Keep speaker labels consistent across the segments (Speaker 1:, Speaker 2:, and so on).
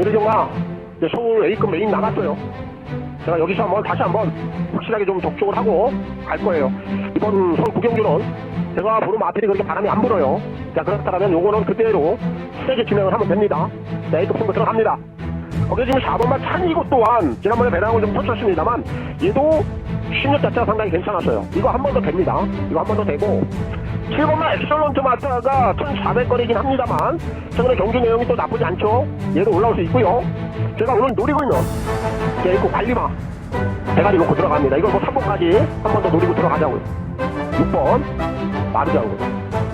Speaker 1: 이러jon가 이제 서울 A급 메인 나갔어요. 제가 여기서 다시 한번 확실하게 좀 독촉을 하고 갈 거예요. 이번 서울 구경주는 제가 보는 마필이 그렇게 바람이 안 불어요. 자, 그렇다면 요거는 그대로 세게 진행을 하면 됩니다. 자, A급 승부 들어갑니다. 거기 지금 4번만 찬이고 또한 지난번에 배낭을 좀 터쳤습니다만 얘도 실력 자체가 상당히 괜찮았어요. 이거 한 번 더 됩니다. 이거 한 번 더 되고 7번만 엑설런트 마타가 1,400거리긴 합니다만 최근에 경주 내용이 또 나쁘지 않죠. 얘도 올라올 수 있고요. 제가 오늘 노리고 있는 제이코 관리마 대가리 놓고 들어갑니다. 이거 3번까지 한 번 더 노리고 들어가자고요. 6번 마르장군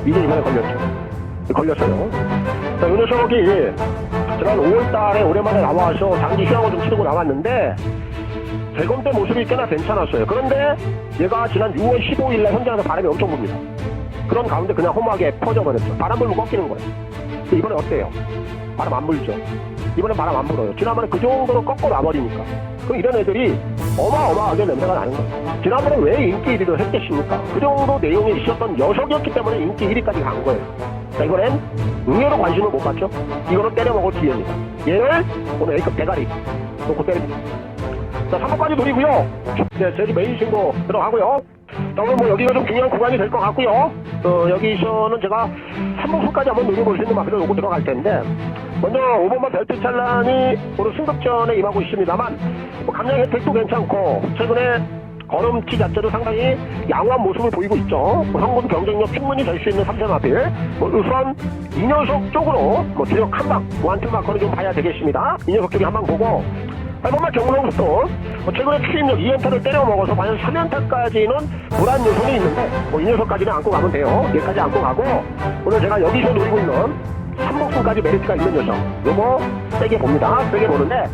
Speaker 1: 이제 이번에 걸렸어요. 자, 요 녀석이 제가 5월달에 오랜만에 나와서 장기 휴양을 좀 치르고 나왔는데 대검 때 모습이 꽤나 괜찮았어요. 그런데 얘가 지난 6월 15일날 현장에서 바람이 엄청 붑니다. 그런 가운데 그냥 험하게 퍼져버렸죠. 바람 불면 꺾이는 거예요. 근데 이번에 어때요? 바람 안 불죠? 이번에 바람 안 불어요. 지난번에 그 정도로 꺾어 놔버리니까. 그럼 이런 애들이 어마어마하게 냄새가 나는 거예요. 지난번에 왜 인기 1위를 했겠습니까? 그 정도 내용이 있었던 녀석이었기 때문에 인기 1위까지 간 거예요. 자, 이번엔 응애로 관심을 못 받죠? 이거는 때려먹을 기회입니다. 얘를 오늘 A급 대가리 놓고 때립니다. 자, 3번까지 노리고요. 네, 제주 메인 신고 들어가고요. 자, 오늘 여기가 좀 중요한 구간이 될 것 같고요. 여기서는 제가 3번까지 한번 노려볼 수 있는 마필을 놓고 들어갈 텐데 먼저 5번만 별빛 찬란이 오늘 승급전에 임하고 있습니다만 감량 혜택도 괜찮고 최근에 걸음치 자체도 상당히 양호한 모습을 보이고 있죠. 성분 경쟁력 충분히 될 수 있는 3세 마필 우선 이 녀석 쪽으로 주력 한방 원투 마커는 좀 봐야 되겠습니다. 이 녀석 쪽에 한방 보고 8번만 경우로부터 최근에 추임력 2연타를 때려먹어서 과연 3연타까지는 불안 요소는 있는데 이 녀석까지는 안고 가면 돼요. 얘까지 안고 가고 오늘 제가 여기서 노리고 있는 3복승까지 메리트가 있는 녀석 요거 세게 봅니다. 세게 보는데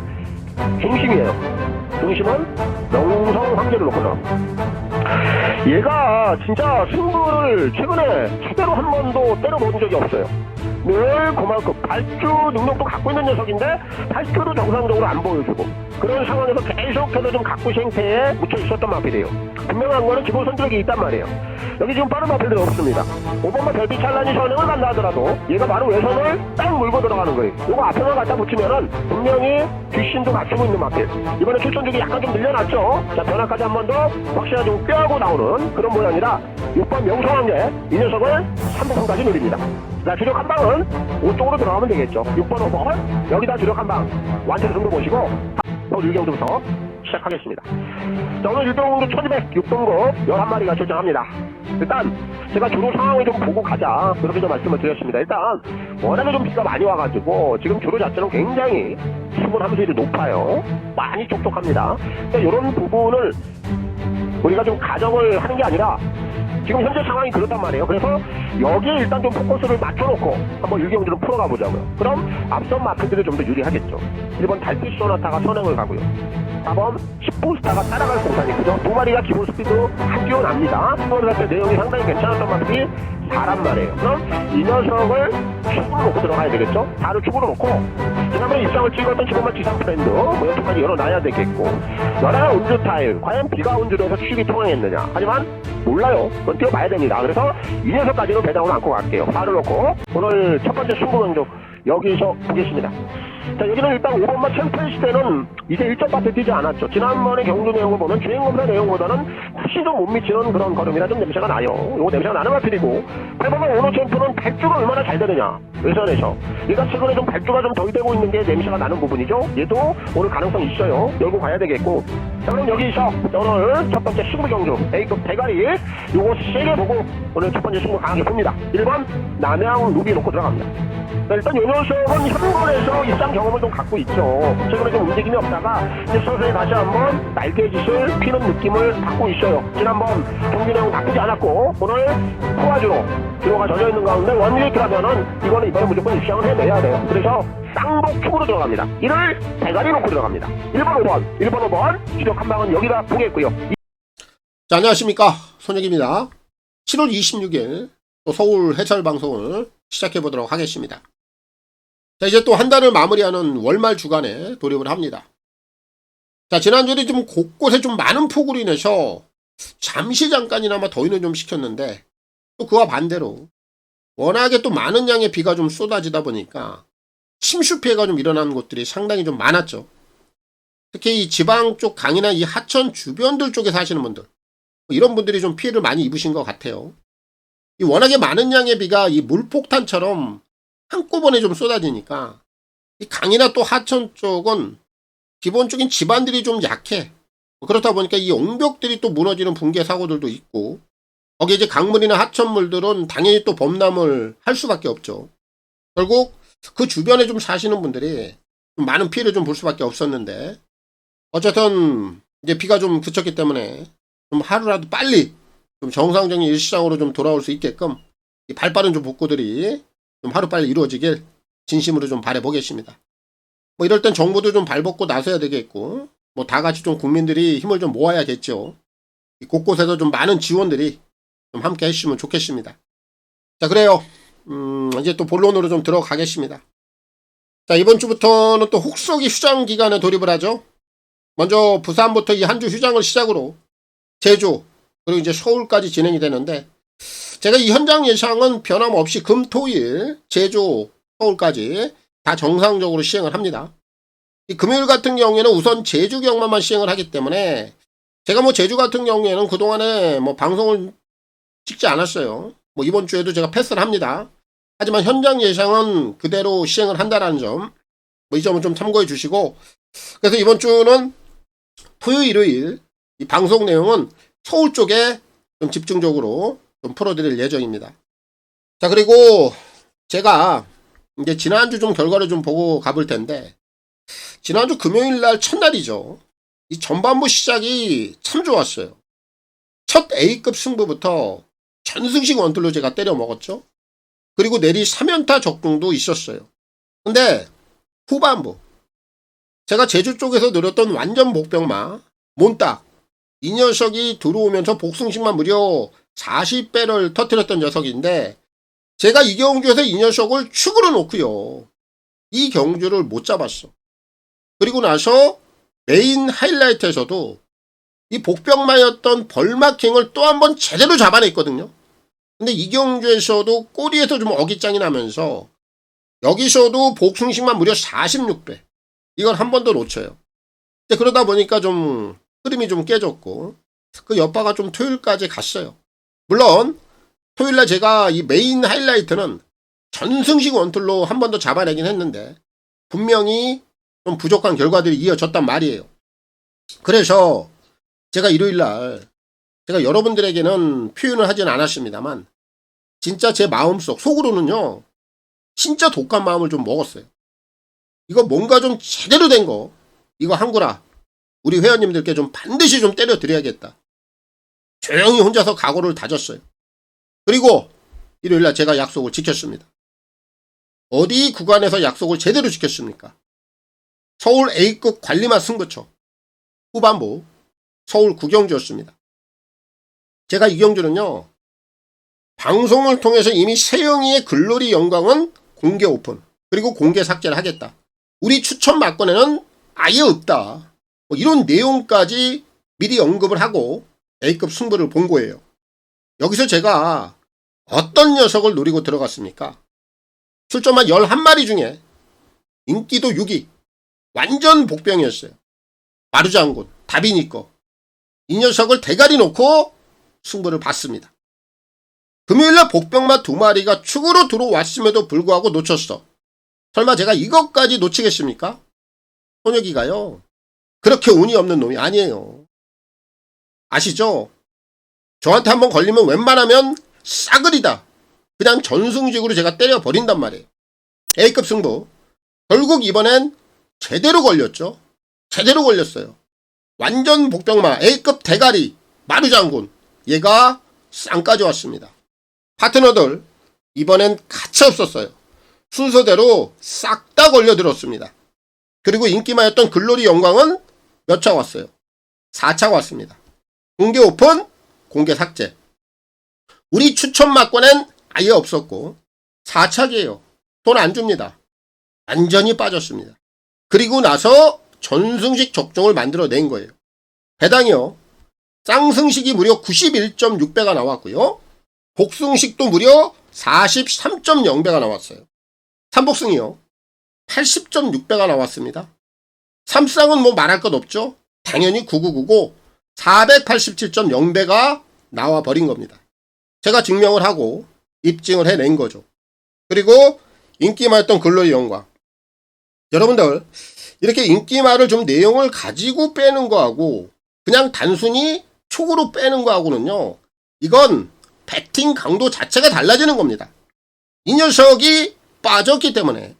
Speaker 1: 중심이에요. 중심은 명성 황제를 놓고서 얘가 진짜 승부를 최근에 제대로 한 번도 때려본 적이 없어요. 늘 그만큼 발주 능력도 갖고 있는 녀석인데 발주도 정상적으로 안 보여주고 그런 상황에서 계속해서 좀 각구 생태에 묻혀 있었던 마필이에요. 분명한 거는 기본 선택이 있단 말이에요. 여기 지금 빠른 마필들이 없습니다. 5번만 별빛 찬란이 선행을 간다 하더라도 얘가 바로 외선을 딱 물고 들어가는 거예요. 이거 앞에만 갖다 붙이면은 분명히 뒷신도 갖추고 있는 마필. 이번에 출전력이 약간 좀 늘려놨죠. 자, 변화까지 한 번 더 확실하게 좀 뼈하고 나오는 그런 모양이라 6번 명성황제 이 녀석을 3번까지 노립니다. 자, 주력 한 방은 5쪽으로 들어가면 되겠죠. 6번, 5번 여기다 주력 한 방 완전 정도 보시고 서울 유경주부터 시작하겠습니다. 자, 오늘 1등공도 1200 6등급 11마리가 출전합니다. 일단 제가 주로 상황을 좀 보고 가자 그렇게 좀 말씀을 드렸습니다. 일단 워낙에 좀 비가 많이 와가지고 지금 주로 자체는 굉장히 수분 함수율이 높아요. 많이 촉촉합니다. 그러니까 이런 부분을 우리가 좀 가정을 하는 게 아니라 지금 현재 상황이 그렇단 말이에요. 그래서 여기에 일단 좀 포커스를 맞춰놓고 한번 유경주를 풀어가 보자고요. 그럼 앞선 마필들이 좀 더 유리하겠죠. 1번 달빛 소나타가 선행을 가고요. 4번 10포스타가 따라갈 공산이 그죠? 두 마리가 기본 스피드 한 기온 납니다. 그럴 때 내용이 상당히 괜찮았던 마필이 4란 말이에요. 그럼 이 녀석을 축으로 놓고 들어가야 되겠죠? 4를 축으로 놓고 지난번에 입장을 찍었던 15만 지상 프렌드 여기까지 열어놔야 되겠고 열한 운주 타일 과연 비가 운주로 해서 추격이 통행했느냐 하지만 몰라요. 그건 뛰어봐야 됩니다. 그래서 이 녀석까지는 배당으로 안고 갈게요. 4를 놓고 오늘 첫 번째 승부명중 여기서 보겠습니다. 자, 여기는 일단 5번만 챔피언 시대는 이제 1점밖에 뛰지 않았죠. 지난번에 경주 내용을 보면 주행검사 내용보다는 훨씬 좀 못 미치는 그런 걸음이라 좀 냄새가 나요. 요거 냄새가 나는 마필이고 8번만 오너 챔피언은 발주가 얼마나 잘 되느냐 외선에서 얘가 최근에 좀 발주가 좀 덜 되고 있는 게 냄새가 나는 부분이죠. 얘도 오늘 가능성 있어요. 열고 가야 되겠고 자, 그럼 여기서 오늘 첫 번째 승부 경주 A급 대가리 요거 세게 보고 오늘 첫 번째 승부 강하게 봅니다. 1번 남양 루비 놓고 들어갑니다. 자, 일단 요 녀석은 현건에서 입상 경험을 좀 갖고 있죠. 최근에 좀 움직임이 없다가 이제 서서히 다시 한번 날개짓을 피는 느낌을 갖고 있어요. 지난번 경기 내용 나쁘지 않았고 오늘 포화주로 기로가 젖어있는 가운데 원리트라면은 이거는 이번에 무조건 입상을 해내야 돼요. 그래서 쌍복 축으로 들어갑니다. 이를 대가리 놓고 들어갑니다. 1번 5번 1번 5번 주력 한 방은 여기다 보겠고요.
Speaker 2: 자, 안녕하십니까, 손혁입니다. 7월 26일 또 서울 해설 방송을 시작해 보도록 하겠습니다. 자, 이제 또 한 달을 마무리하는 월말 주간에 돌입을 합니다. 자, 지난주에 좀 곳곳에 좀 많은 폭우로 인해서 잠시 잠깐이나마 더위는 좀 식혔는데 또 그와 반대로 워낙에 또 많은 양의 비가 좀 쏟아지다 보니까 침수 피해가 좀 일어나는 곳들이 상당히 좀 많았죠. 특히 이 지방 쪽 강이나 이 하천 주변들 쪽에 사시는 분들, 이런 분들이 좀 피해를 많이 입으신 것 같아요. 이 워낙에 많은 양의 비가 이 물폭탄처럼 한꺼번에 좀 쏟아지니까 이 강이나 또 하천 쪽은 기본적인 지반들이 좀 약해. 그렇다 보니까 이 옹벽들이 또 무너지는 붕괴 사고들도 있고, 거기에 이제 강물이나 하천물들은 당연히 또 범람을 할 수밖에 없죠. 결국 그 주변에 좀 사시는 분들이 좀 많은 피해를 좀 볼 수밖에 없었는데, 어쨌든 이제 비가 좀 그쳤기 때문에 좀 하루라도 빨리 좀 정상적인 일시장으로 좀 돌아올 수 있게끔 이 발빠른 좀 복구들이 좀 하루빨리 이루어지길 진심으로 좀 바라보겠습니다. 뭐 이럴 땐 정부도 좀 발벗고 나서야 되겠고, 뭐 다 같이 좀 국민들이 힘을 좀 모아야겠죠. 곳곳에서 좀 많은 지원들이 좀 함께 해주시면 좋겠습니다. 자, 그래요. 이제 또 본론으로 좀 들어가겠습니다. 자, 이번 주부터는 또 혹서기 휴장 기간에 돌입을 하죠. 먼저 부산부터 이 한 주 휴장을 시작으로 제주, 그리고 이제 서울까지 진행이 되는데, 제가 이 현장 예상은 변함없이 금, 토, 일, 제주, 서울까지 다 정상적으로 시행을 합니다. 이 금요일 같은 경우에는 우선 제주 경마만 시행을 하기 때문에, 제가 뭐 제주 같은 경우에는 그동안에 뭐 방송을 찍지 않았어요. 뭐 이번 주에도 제가 패스를 합니다. 하지만 현장 예상은 그대로 시행을 한다는 점, 뭐 이 점은 좀 참고해 주시고, 그래서 이번 주는 토요일, 일요일 이 방송 내용은 서울 쪽에 좀 집중적으로 좀 풀어드릴 예정입니다. 자, 그리고 제가 이제 지난주 좀 결과를 좀 보고 가볼 텐데, 지난주 금요일 날 첫날이죠. 이 전반부 시작이 참 좋았어요. 첫 A급 승부부터 전승식 원툴로 제가 때려 먹었죠. 그리고 내리 3연타 적중도 있었어요. 근데 후반부 제가 제주 쪽에서 노렸던 완전 목병마 몬딱, 이 녀석이 들어오면서 복승식만 무려 40배를 터뜨렸던 녀석인데, 제가 이 경주에서 이 녀석을 축으로 놓고요, 이 경주를 못 잡았어. 그리고 나서 메인 하이라이트에서도 이 복병마였던 벌마킹을 또 한 번 제대로 잡아냈거든요. 근데 이 경주에서도 꼬리에서 좀 어깃장이 나면서 여기서도 복승식만 무려 46배. 이걸 한 번 더 놓쳐요. 근데 그러다 보니까 좀 흐름이 좀 깨졌고, 그 여파가 좀 토요일까지 갔어요. 물론 토요일날 제가 이 메인 하이라이트는 전승식 원툴로 한 번 더 잡아내긴 했는데, 분명히 좀 부족한 결과들이 이어졌단 말이에요. 그래서 제가 일요일날 제가 여러분들에게는 표현을 하진 않았습니다만, 진짜 제 마음속, 속으로는요, 진짜 독한 마음을 좀 먹었어요. 이거 뭔가 좀 제대로 된 거, 이거 한구라 우리 회원님들께 좀 반드시 좀 때려 드려야겠다. 조용히 혼자서 각오를 다졌어요. 그리고 일요일날 제가 약속을 지켰습니다. 어디 구간에서 약속을 제대로 지켰습니까? 서울 A급 관리마 승부처 후반부 서울 구경주였습니다. 제가 이 경주는요, 방송을 통해서 이미 세영이의 글로리 영광은 공개 오픈, 그리고 공개 삭제를 하겠다. 우리 추천 막권에는 아예 없다. 뭐 이런 내용까지 미리 언급을 하고 A급 승부를 본 거예요. 여기서 제가 어떤 녀석을 노리고 들어갔습니까? 출전만 11마리 중에 인기도 6위, 완전 복병이었어요. 마루장군, 다비니꺼. 이 녀석을 대가리 놓고 승부를 봤습니다. 금요일날 복병마 2마리가 축으로 들어왔음에도 불구하고 놓쳤어. 설마 제가 이것까지 놓치겠습니까? 손혁이가요, 그렇게 운이 없는 놈이 아니에요. 아시죠? 저한테 한번 걸리면 웬만하면 싸그리다 그냥 전승식으로 제가 때려버린단 말이에요. A급 승부. 결국 이번엔 제대로 걸렸죠. 제대로 걸렸어요. 완전 복병마 A급 대가리 마루장군, 얘가 쌍까지 왔습니다. 파트너들 이번엔 가차 없었어요. 순서대로 싹 다 걸려들었습니다. 그리고 인기마였던 글로리 영광은 몇 차 왔어요? 4차 왔습니다. 공개 오픈, 공개 삭제. 우리 추천 막권엔 아예 없었고 4차기예요. 돈 안 줍니다. 완전히 빠졌습니다. 그리고 나서 전승식 적중을 만들어낸 거예요. 배당이요, 쌍승식이 무려 91.6배가 나왔고요, 복승식도 무려 43.0배가 나왔어요. 삼복승이요, 80.6배가 나왔습니다. 삼쌍은 뭐 말할 것 없죠. 당연히 9999 487.0배가 나와버린 겁니다. 제가 증명을 하고 입증을 해낸 거죠. 그리고 인기말했던 근로의 영광. 여러분들 이렇게 인기말을 좀 내용을 가지고 빼는 거하고 그냥 단순히 촉으로 빼는 거하고는요. 이건 배팅 강도 자체가 달라지는 겁니다. 이 녀석이 빠졌기 때문에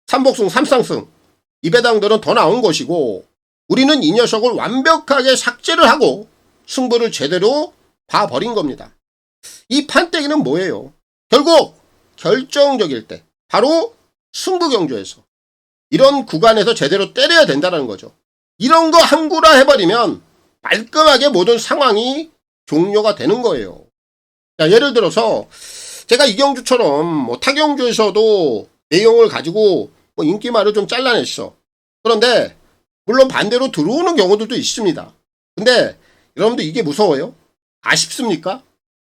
Speaker 2: 삼복승, 삼쌍승 이 배당들은 더 나온 것이고 우리는 이 녀석을 완벽하게 삭제를 하고 승부를 제대로 봐버린 겁니다. 이 판때기는 뭐예요? 결국 결정적일 때 바로 승부경주에서 이런 구간에서 제대로 때려야 된다는 거죠. 이런 거 항구라 해버리면 말끔하게 모든 상황이 종료가 되는 거예요. 자, 예를 들어서 제가 이 경주처럼 뭐 타경주에서도 내용을 가지고 뭐 인기말을 좀 잘라냈어. 그런데 물론 반대로 들어오는 경우들도 있습니다. 근데 여러분들 이게 무서워요? 아쉽습니까?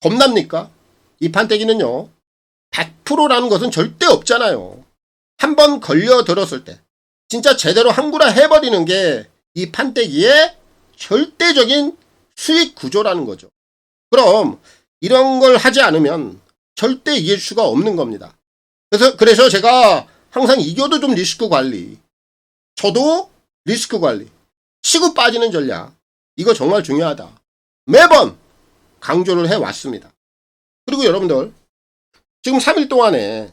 Speaker 2: 겁납니까? 이 판때기는요 100%라는 것은 절대 없잖아요. 한번 걸려들었을 때 진짜 제대로 항구라 해버리는 게 이 판때기의 절대적인 수익 구조라는 거죠. 그럼 이런 걸 하지 않으면 절대 이길 수가 없는 겁니다. 그래서 제가 항상 이겨도 좀 리스크 관리, 저도 리스크 관리, 치고 빠지는 전략, 이거 정말 중요하다. 매번 강조를 해왔습니다. 그리고 여러분들 지금 3일 동안에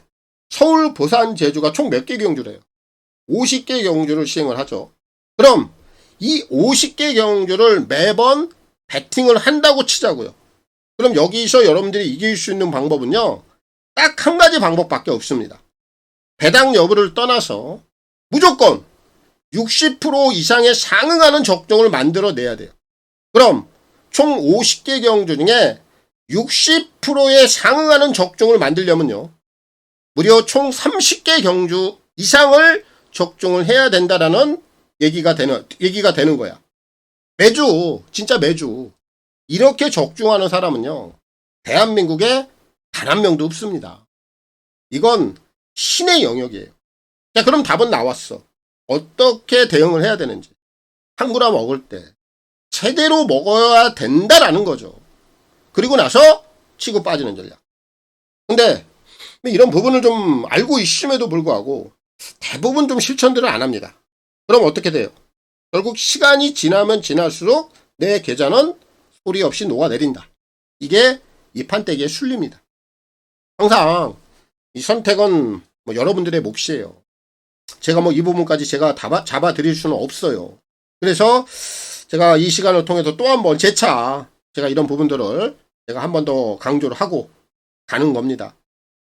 Speaker 2: 서울, 부산, 제주가 총 몇 개 경주래요? 50개 경주를 시행을 하죠. 그럼 이 50개 경주를 매번 배팅을 한다고 치자고요. 그럼 여기서 여러분들이 이길 수 있는 방법은요. 딱 한 가지 방법밖에 없습니다. 배당 여부를 떠나서 무조건 60% 이상의 상응하는 적정을 만들어내야 돼요. 그럼 총 50개 경주 중에 60%에 상응하는 적정을 만들려면요. 무려 총 30개 경주 이상을 적중을 해야 된다라는 얘기가 되는 거야. 매주, 진짜 매주 이렇게 적중하는 사람은요. 대한민국에 단 한 명도 없습니다. 이건 신의 영역이에요. 자, 그럼 답은 나왔어. 어떻게 대응을 해야 되는지. 항구라 먹을 때 제대로 먹어야 된다라는 거죠. 그리고 나서 치고 빠지는 전략. 근데 이런 부분을 좀 알고 있음에도 불구하고 대부분 좀 실천들을 안 합니다. 그럼 어떻게 돼요? 결국 시간이 지나면 지날수록 내 계좌는 소리 없이 녹아내린다. 이게 이 판때기의 순리입니다. 항상 이 선택은 뭐 여러분들의 몫이에요. 제가 뭐 이 부분까지 제가 잡아 드릴 수는 없어요. 그래서 제가 이 시간을 통해서 또 한 번 재차 제가 이런 부분들을 제가 한 번 더 강조를 하고 가는 겁니다.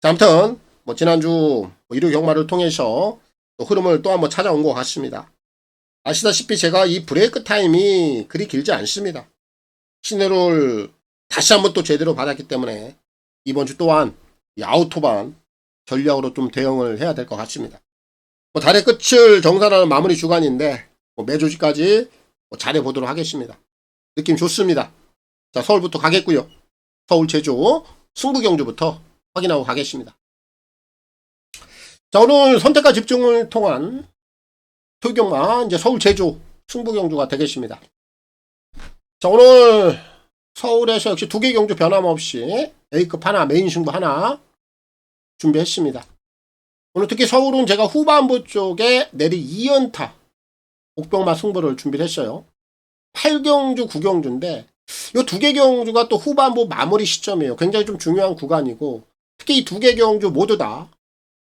Speaker 2: 자, 아무튼 뭐 지난주 뭐 일요 경마를 통해서 또 흐름을 또 한 번 찾아온 것 같습니다. 아시다시피 제가 이 브레이크 타임이 그리 길지 않습니다. 신호를 다시 한번 또 제대로 받았기 때문에 이번 주 또한 이 아우토반 전략으로 좀 대응을 해야 될 것 같습니다. 뭐 달의 끝을 정산하는 마무리 주간인데 뭐 매조지까지 뭐 잘해보도록 하겠습니다. 느낌 좋습니다. 자, 서울부터 가겠고요. 서울, 제주, 승부경주부터 확인하고 가겠습니다. 자, 오늘 선택과 집중을 통한 토요경마 이제 서울, 제주, 승부경주가 되겠습니다. 자, 오늘 서울에서 역시 2개 경주 변함없이 A급 하나, 메인 승부 하나 준비했습니다. 오늘 특히 서울은 제가 후반부 쪽에 내리 2연타 복병마 승부를 준비를 했어요. 8경주, 9경주인데 이 2개 경주가 또 후반부 마무리 시점이에요. 굉장히 좀 중요한 구간이고 특히 이 2개 경주 모두 다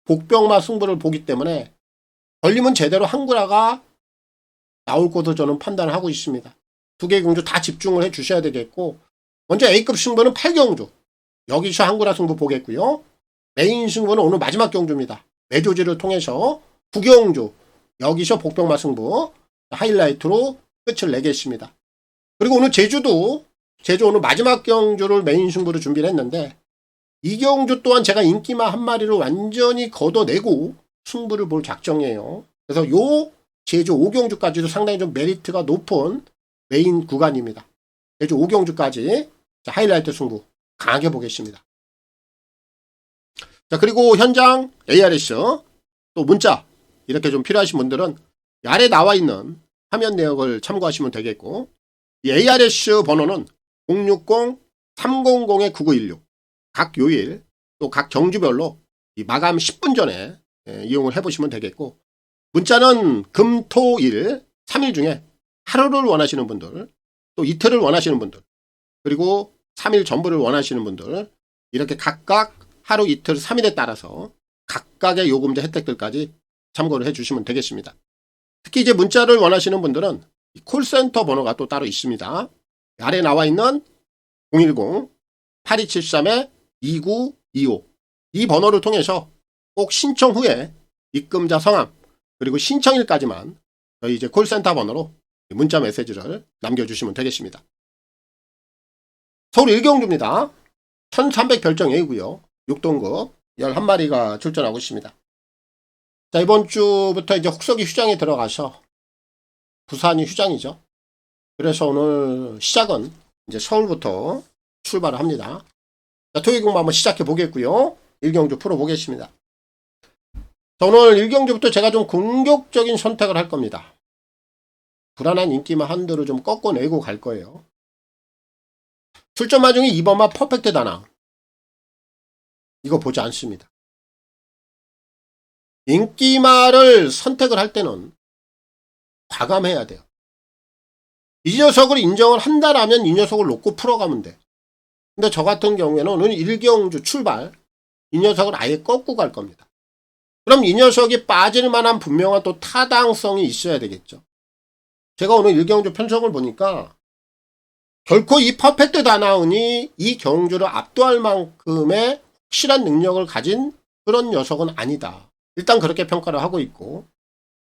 Speaker 2: 복병마 승부를 보기 때문에 걸리면 제대로 항구라가 나올 것으로 저는 판단을 하고 있습니다. 2개 경주 다 집중을 해 주셔야 되겠고 먼저 A급 승부는 8경주 여기서 항구라 승부 보겠고요. 메인 승부는 오늘 마지막 경주입니다. 매조지를 통해서 9경주 여기서 복병마 승부 하이라이트로 끝을 내겠습니다. 그리고 오늘 제주 오늘 마지막 경주를 메인 승부로 준비를 했는데 이 경주 또한 제가 인기마 한 마리를 완전히 걷어내고 승부를 볼 작정이에요. 그래서 요 제주 5경주까지도 상당히 좀 메리트가 높은 메인 구간입니다. 제주 5경주까지 하이라이트 승부 강하게 보겠습니다. 자, 그리고 현장 ARS 또 문자 이렇게 좀 필요하신 분들은 이 아래 나와 있는 화면 내역을 참고하시면 되겠고, 이 ARS 번호는 060-300-9916 각 요일 또 각 경주별로 이 마감 10분 전에 이용을 해보시면 되겠고, 문자는 금, 토, 일 3일 중에 하루를 원하시는 분들, 또 이틀을 원하시는 분들, 그리고 3일 전부를 원하시는 분들, 이렇게 각각 하루, 이틀, 3일에 따라서 각각의 요금제 혜택들까지 참고를 해주시면 되겠습니다. 특히 이제 문자를 원하시는 분들은 콜센터 번호가 또 따로 있습니다. 아래 나와 있는 010-8273-2925 이 번호를 통해서 꼭 신청 후에 입금자 성함 그리고 신청일까지만 저희 이제 콜센터 번호로 문자 메시지를 남겨주시면 되겠습니다. 서울 일경주입니다. 1300 별정 A고요. 6동급 11마리가 출전하고 있습니다. 자, 이번 주부터 이제 혹서기 휴장에 들어가서 부산이 휴장이죠. 그래서 오늘 시작은 이제 서울부터 출발을 합니다. 자, 토익 공부 한번 시작해 보겠고요. 일경주 풀어 보겠습니다. 자, 오늘 일경주부터 제가 좀 공격적인 선택을 할 겁니다. 불안한 인기만 한도를 좀 꺾어내고 갈 거예요. 출전마 중에 2번마 퍼펙트 다나 이거 보지 않습니다. 인기마를 선택을 할 때는 과감해야 돼요. 이 녀석을 인정을 한다라면 이 녀석을 놓고 풀어가면 돼. 근데 저 같은 경우에는 오늘 일경주 출발 이 녀석을 아예 꺾고 갈 겁니다. 그럼 이 녀석이 빠질 만한 분명한 또 타당성이 있어야 되겠죠. 제가 오늘 일경주 편성을 보니까 결코 이 퍼펙트 다나운이 이 경주를 압도할 만큼의 확실한 능력을 가진 그런 녀석은 아니다. 일단 그렇게 평가를 하고 있고,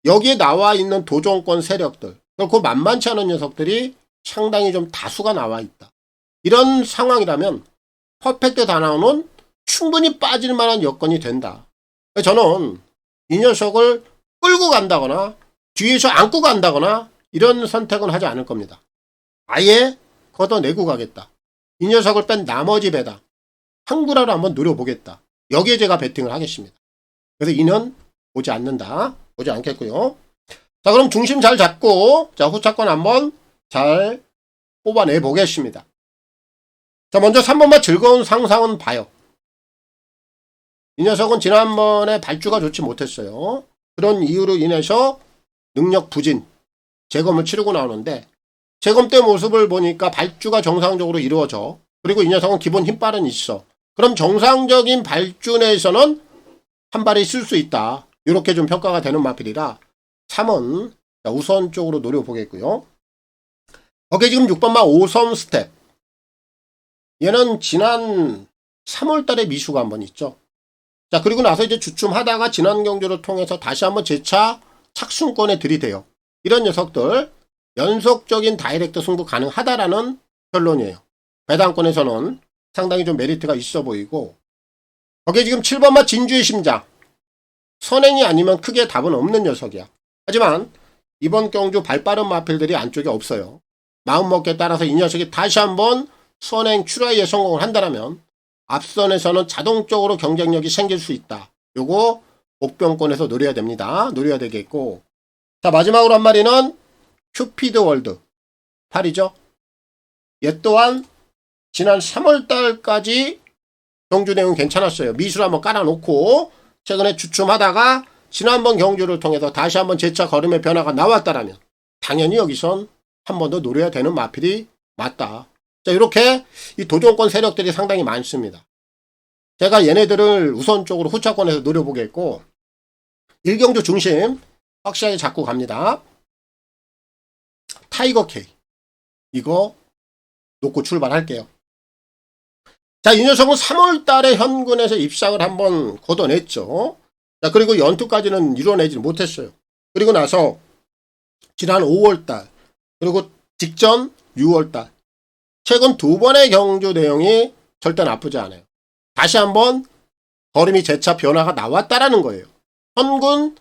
Speaker 2: 여기에 나와 있는 도전권 세력들, 결코 만만치 않은 녀석들이 상당히 좀 다수가 나와 있다. 이런 상황이라면 퍼펙트 다나운은 충분히 빠질 만한 여건이 된다. 저는 이 녀석을 끌고 간다거나 뒤에서 안고 간다거나 이런 선택은 하지 않을 겁니다. 아예 걷어내고 가겠다. 이 녀석을 뺀 나머지 배당 한구라로 한번 노려보겠다. 여기에 제가 베팅을 하겠습니다. 그래서 이는 보지 않는다. 보지 않겠고요. 자, 그럼 중심 잘 잡고 자, 후차권 한번 잘 뽑아내 보겠습니다. 자, 먼저 3번마 즐거운 상상은 봐요. 이 녀석은 지난번에 발주가 좋지 못했어요. 그런 이유로 인해서 능력 부진, 재검을 치르고 나오는데 재검 때 모습을 보니까 발주가 정상적으로 이루어져. 그리고 이 녀석은 기본 힘빨은 있어. 그럼 정상적인 발주 내에서는 한 발이 쓸 수 있다. 이렇게 좀 평가가 되는 마필이라 3은 우선적으로 노려보겠고요. 거기에 지금 6번마 5섬 스텝. 얘는 지난 3월 달에 미수가 한번 있죠. 자, 그리고 나서 이제 주춤하다가 지난 경주를 통해서 다시 한번 재차 착순권에 들이대요. 이런 녀석들 연속적인 다이렉트 승부 가능하다라는 결론이에요. 배당권에서는 상당히 좀 메리트가 있어 보이고, 거기에 지금 7번마 진주의 심장. 선행이 아니면 크게 답은 없는 녀석이야. 하지만 이번 경주 발빠른 마필들이 안쪽에 없어요. 마음먹기에 따라서 이 녀석이 다시 한번 선행 출하에 성공을 한다면 앞선에서는 자동적으로 경쟁력이 생길 수 있다. 요거 복병권에서 노려야 됩니다. 노려야 되겠고, 자, 마지막으로 한 마리는 큐피드 월드 8이죠. 얘 또한 지난 3월달까지 경주 내용 괜찮았어요. 미술 한번 깔아놓고 최근에 주춤하다가 지난번 경주를 통해서 다시 한번 재차 걸음의 변화가 나왔다라면 당연히 여기선 한 번 더 노려야 되는 마필이 맞다. 자, 이렇게 이 도전권 세력들이 상당히 많습니다. 제가 얘네들을 우선적으로 후차권에서 노려보겠고, 일경주 중심 확실하게 잡고 갑니다. 타이거 K 이거 놓고 출발할게요. 자, 이 녀석은 3월 달에 현군에서 입상을 한번 걷어냈죠. 자, 그리고 연투까지는 이뤄내지 못했어요. 그리고 나서 지난 5월 달, 그리고 직전 6월 달, 최근 두 번의 경주 내용이 절대 나쁘지 않아요. 다시 한번 걸음이 재차 변화가 나왔다라는 거예요. 현군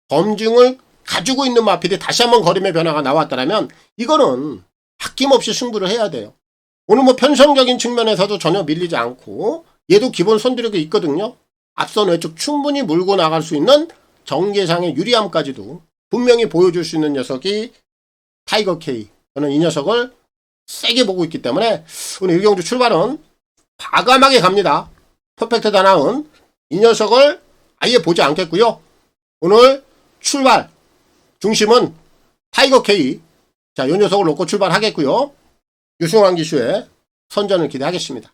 Speaker 2: 검증을 가지고 있는 마필이 다시 한번 걸음의 변화가 나왔다라면 이거는 아낌없이 승부를 해야 돼요. 오늘 뭐 편성적인 측면에서도 전혀 밀리지 않고 얘도 기본 손들이고 있거든요. 앞선 외측 충분히 물고 나갈 수 있는 전개상의 유리함까지도 분명히 보여줄 수 있는 녀석이 타이거 K. 저는 이 녀석을 세게 보고 있기 때문에 오늘 일경주 출발은 과감하게 갑니다. 퍼펙트 다나운 이 녀석을 아예 보지 않겠고요. 오늘 출발 중심은 타이거 K. 자, 이 녀석을 놓고 출발하겠고요. 유승환 기수의 선전을 기대하겠습니다.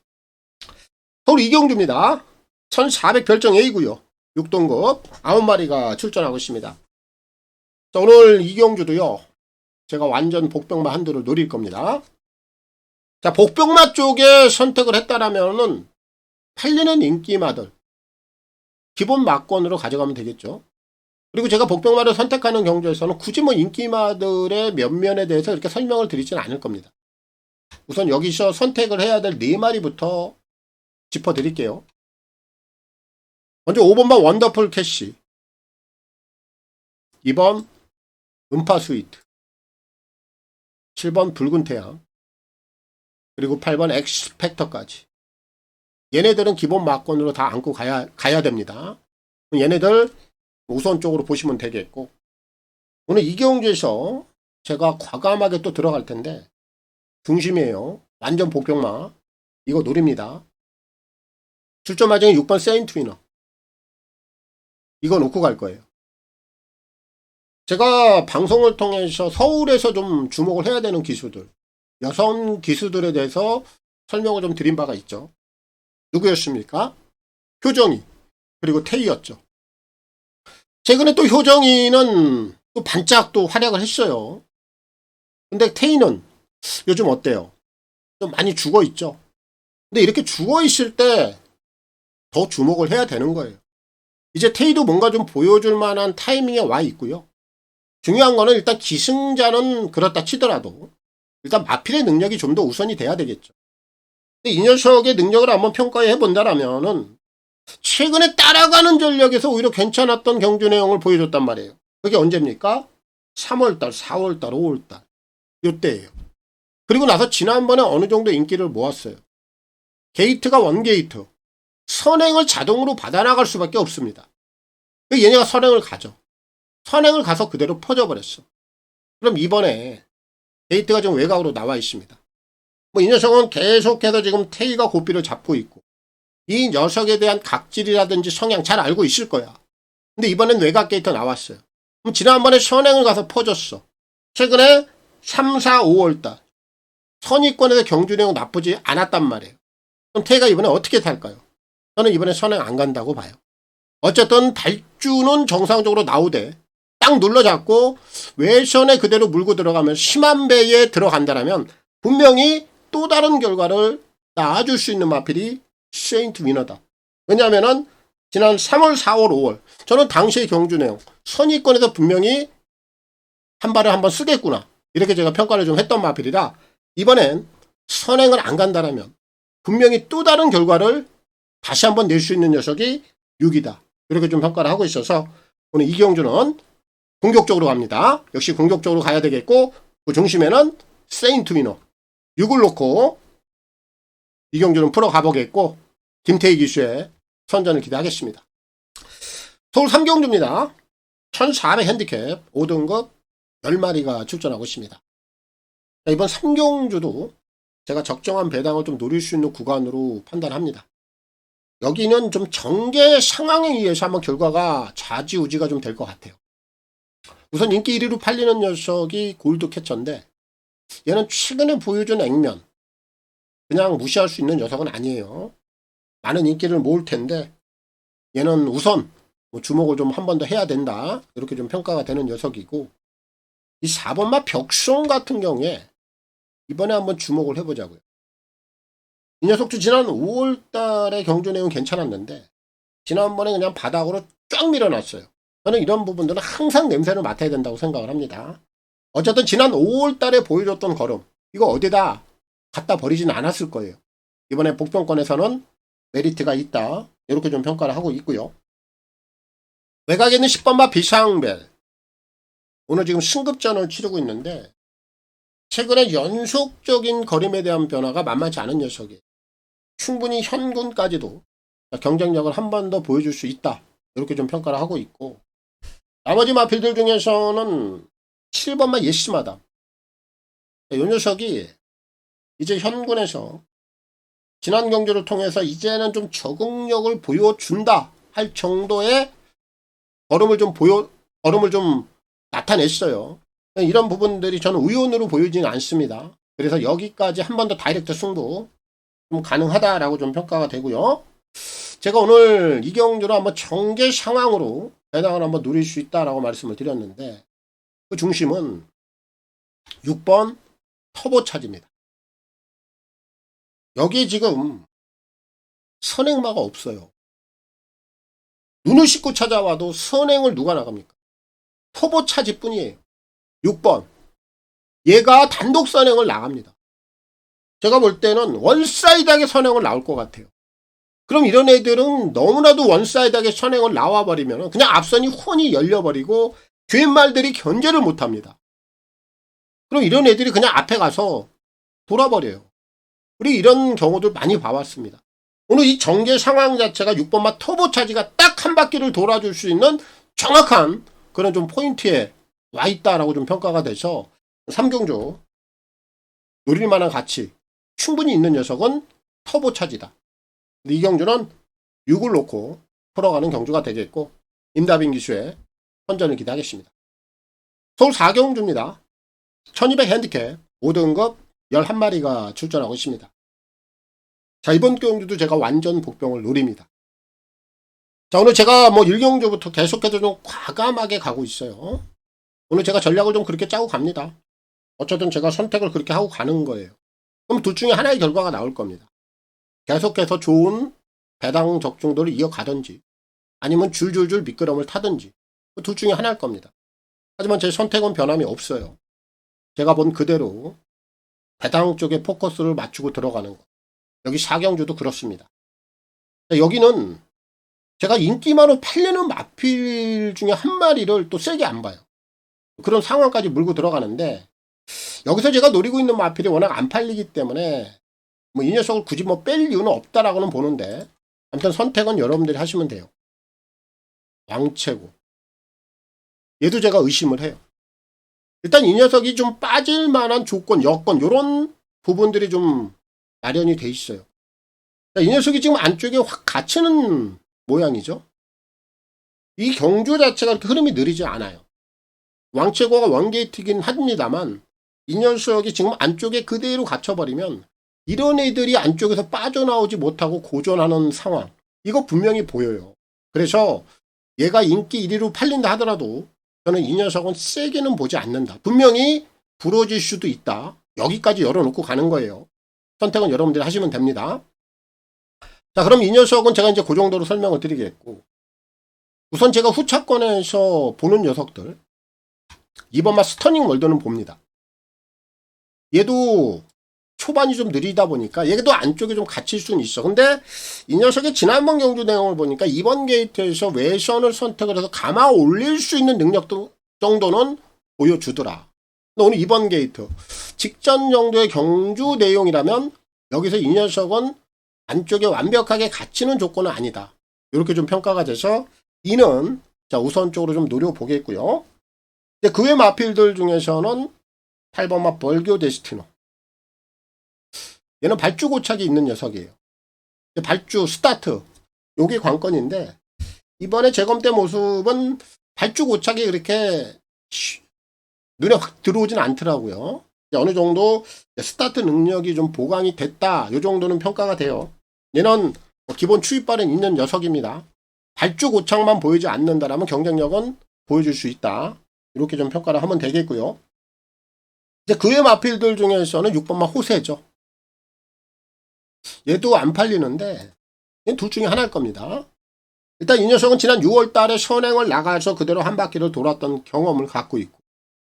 Speaker 2: 서울 이경주입니다. 1400 별정 A고요. 6등급 9마리가 출전하고 있습니다. 자, 오늘 이경주도요. 제가 완전 복병마 한두를 노릴 겁니다. 자, 복병마 쪽에 선택을 했다라면은 팔리는 인기마들 기본 막권으로 가져가면 되겠죠. 그리고 제가 복병마를 선택하는 경주에서는 굳이 뭐 인기마들의 면면에 대해서 이렇게 설명을 드리지는 않을 겁니다. 우선 여기서 선택을 해야 될 4마리부터 짚어드릴게요. 먼저 5번마 원더풀 캐시, 2번 음파 스위트, 7번 붉은 태양, 그리고 8번 엑스팩터까지. 얘네들은 기본 막권으로 다 안고 가야 됩니다. 얘네들 우선적으로 보시면 되겠고, 오늘 이경주에서 제가 과감하게 또 들어갈 텐데 중심이에요. 완전 복병마 이거 노립니다. 출전 마정이 6번 세인트 위너 이거 놓고 갈 거예요. 제가 방송을 통해서 서울에서 좀 주목을 해야 되는 기수들, 여성 기수들에 대해서 설명을 좀 드린 바가 있죠. 누구였습니까? 효정이 그리고 태희였죠. 최근에 또 효정이는 또 반짝 또 활약을 했어요. 근데 태희는 요즘 어때요? 좀 많이 죽어 있죠. 근데 이렇게 죽어 있을 때 더 주목을 해야 되는 거예요. 이제 태희도 뭔가 좀 보여줄 만한 타이밍에 와 있고요. 중요한 거는 일단 기승자는 그렇다 치더라도 일단 마필의 능력이 좀 더 우선이 돼야 되겠죠. 근데 이 녀석의 능력을 한번 평가해 본다라면은 최근에 따라가는 전력에서 오히려 괜찮았던 경주 내용을 보여줬단 말이에요. 그게 언제입니까? 3월달, 4월달, 5월달 요때예요. 그리고 나서 지난번에 어느 정도 인기를 모았어요. 게이트가 원게이트. 선행을 자동으로 받아나갈 수밖에 없습니다. 얘네가 선행을 가죠. 선행을 가서 그대로 퍼져버렸어. 그럼 이번에 게이트가 지금 외곽으로 나와 있습니다. 뭐 이 녀석은 계속해서 지금 태희가 고삐를 잡고 있고 이 녀석에 대한 각질이라든지 성향 잘 알고 있을 거야. 근데 이번엔 외곽 게이트 나왔어요. 그럼 지난번에 선행을 가서 퍼졌어. 최근에 3, 4, 5월달 선의권에서 경주 내용 나쁘지 않았단 말이에요. 그럼 태희가 이번에 어떻게 탈까요? 저는 이번에 선행 안 간다고 봐요. 어쨌든 발주는 정상적으로 나오되 딱 눌러잡고 외선에 그대로 물고 들어가면 심한 배에 들어간다면 분명히 또 다른 결과를 낳아줄 수 있는 마필이 세인트 위너다. 왜냐하면 지난 3월, 4월, 5월 저는 당시의 경주 내용 선의권에서 분명히 한 발을 한번 쓰겠구나 이렇게 제가 평가를 좀 했던 마필이라 이번엔 선행을 안 간다라면 분명히 또 다른 결과를 다시 한번 낼 수 있는 녀석이 6이다. 이렇게 좀 평가를 하고 있어서 오늘 이경주는 공격적으로 갑니다. 역시 공격적으로 가야 되겠고 그 중심에는 세인트 위너 6을 놓고 이경주는 풀어 가보겠고 김태희 기수의 선전을 기대하겠습니다. 서울 3경주입니다. 1400 핸디캡 5등급 10마리가 출전하고 있습니다. 이번 3경주도 제가 적정한 배당을 좀 노릴 수 있는 구간으로 판단합니다. 여기는 좀 전개 상황에 의해서 한번 결과가 좌지우지가 좀 될 것 같아요. 우선 인기 1위로 팔리는 녀석이 골드 캐쳐인데 얘는 최근에 보여준 액면 그냥 무시할 수 있는 녀석은 아니에요. 많은 인기를 모을 텐데 얘는 우선 주목을 좀 한 번 더 해야 된다. 이렇게 좀 평가가 되는 녀석이고 이 4번마 벽송 같은 경우에 이번에 한번 주목을 해보자고요. 이 녀석도 지난 5월달에 경주 내용 괜찮았는데 지난번에 그냥 바닥으로 쫙 밀어놨어요. 저는 이런 부분들은 항상 냄새를 맡아야 된다고 생각을 합니다. 어쨌든 지난 5월달에 보여줬던 걸음 이거 어디다 갖다 버리진 않았을 거예요. 이번에 복병권에서는 메리트가 있다. 이렇게 좀 평가를 하고 있고요. 외곽에 있는 10번마 비상벨 오늘 지금 승급전을 치르고 있는데 최근에 연속적인 거림에 대한 변화가 만만치 않은 녀석이에요. 충분히 현군까지도 경쟁력을 한 번 더 보여줄 수 있다. 이렇게 좀 평가를 하고 있고 나머지 마필들 중에서는 7번만 예시마다. 이 녀석이 이제 현군에서 지난 경주를 통해서 이제는 좀 적응력을 보여준다 할 정도의 걸음을 좀 나타냈어요. 이런 부분들이 저는 우연으로 보이지는 않습니다. 그래서 여기까지 한 번 더 다이렉트 승부 좀 가능하다라고 좀 평가가 되고요. 제가 오늘 이 경주를 한번 전개 상황으로 배당을 한번 누릴 수 있다라고 말씀을 드렸는데, 그 중심은 6번 터보 차지입니다. 여기에 지금 선행마가 없어요. 눈을 씻고 찾아와도 선행을 누가 나갑니까? 터보 차지 뿐이에요. 6번. 얘가 단독 선행을 나갑니다. 제가 볼 때는 원사이드하게 선행을 나올 것 같아요. 그럼 이런 애들은 너무나도 원사이드하게 선행을 나와버리면 그냥 앞선이 훤히 열려버리고 뒷말들이 견제를 못합니다. 그럼 이런 애들이 그냥 앞에 가서 돌아버려요. 우리 이런 경우들 많이 봐왔습니다. 오늘 이 전개 상황 자체가 6번마 터보 차지가 딱 한 바퀴를 돌아줄 수 있는 정확한 그런 좀 포인트에 와 있다라고 좀 평가가 돼서 3경주 노릴만한 가치 충분히 있는 녀석은 터보 차지다. 이 경주는 6을 놓고 풀어가는 경주가 되겠고, 임다빈 기수의 선전을 기대하겠습니다. 서울 4경주입니다. 1200 핸디캡 5등급 11마리가 출전하고 있습니다. 자, 이번 경주도 제가 완전 복병을 노립니다. 자, 오늘 제가 1경주부터 계속해서 좀 과감하게 가고 있어요. 오늘 제가 전략을 좀 그렇게 짜고 갑니다. 어쨌든 제가 선택을 그렇게 하고 가는 거예요. 그럼 둘 중에 하나의 결과가 나올 겁니다. 계속해서 좋은 배당 적중도를 이어가든지 아니면 줄줄줄 미끄럼을 타든지 둘 중에 하나일 겁니다. 하지만 제 선택은 변함이 없어요. 제가 본 그대로 배당 쪽에 포커스를 맞추고 들어가는 것. 여기 4경주도 그렇습니다. 여기는 제가 인기만으로 팔리는 마필 중에 한 마리를 또 세게 안 봐요. 그런 상황까지 물고 들어가는데, 여기서 제가 노리고 있는 마필이 워낙 안 팔리기 때문에 이 녀석을 굳이 뺄 이유는 없다라고는 보는데, 아무튼 선택은 여러분들이 하시면 돼요. 왕채고 얘도 제가 의심을 해요. 일단 이 녀석이 좀 빠질 만한 조건, 여건 요런 부분들이 좀 마련이 돼 있어요. 이 녀석이 지금 안쪽에 확 갇히는 모양이죠. 이 경주 자체가 그렇게 흐름이 느리지 않아요. 왕채고가 원게이트긴 합니다만 이 녀석이 지금 안쪽에 그대로 갇혀버리면 이런 애들이 안쪽에서 빠져나오지 못하고 고전하는 상황, 이거 분명히 보여요. 그래서 얘가 인기 1위로 팔린다 하더라도 저는 이 녀석은 세게는 보지 않는다. 분명히 부러질 수도 있다. 여기까지 열어놓고 가는 거예요. 선택은 여러분들이 하시면 됩니다. 자, 그럼 이 녀석은 제가 이제 그 정도로 설명을 드리겠고, 우선 제가 후차권에서 보는 녀석들, 이번만 스터닝 월드는 봅니다. 얘도 초반이 좀 느리다 보니까 얘도 안쪽에 좀 갇힐 수는 있어. 근데 이 녀석의 지난번 경주 내용을 보니까 이번 게이트에서 외선을 선택을 해서 감아 올릴 수 있는 능력 정도는 보여주더라. 근데 오늘 이번 게이트 직전 정도의 경주 내용이라면 여기서 이 녀석은 안쪽에 완벽하게 갇히는 조건은 아니다. 이렇게 좀 평가가 돼서 이는 자 우선적으로 좀 노려보겠고요. 그 외 마필들 중에서는 8번마 벌교 데스티노. 얘는 발주 고착이 있는 녀석이에요. 발주 스타트 요게 관건인데 이번에 재검 때 모습은 발주 고착이 그렇게 눈에 확 들어오진 않더라고요. 어느 정도 스타트 능력이 좀 보강이 됐다, 요 정도는 평가가 돼요. 얘는 기본 추입발은 있는 녀석입니다. 발주 고착만 보이지 않는다라면 경쟁력은 보여줄 수 있다, 이렇게 좀 평가를 하면 되겠고요. 이제 그외 마필들 중에서는 6번마 호세죠. 얘도 안 팔리는데 얘는 둘 중에 하나일 겁니다. 일단 이 녀석은 지난 6월 달에 선행을 나가서 그대로 한 바퀴를 돌았던 경험을 갖고 있고,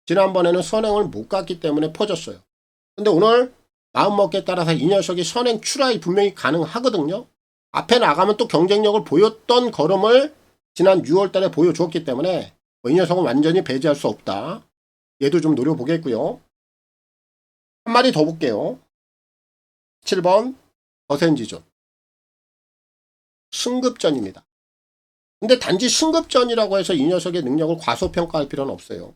Speaker 2: 지난번에는 선행을 못 갔기 때문에 퍼졌어요. 근데 오늘 마음먹기에 따라서 이 녀석이 선행 출하이 분명히 가능하거든요. 앞에 나가면 또 경쟁력을 보였던 걸음을 지난 6월 달에 보여주었기 때문에 이 녀석은 완전히 배제할 수 없다. 얘도 좀 노려보겠고요. 한 마리 더 볼게요. 7번 더센지존. 승급전입니다. 근데 단지 승급전이라고 해서 이 녀석의 능력을 과소평가할 필요는 없어요.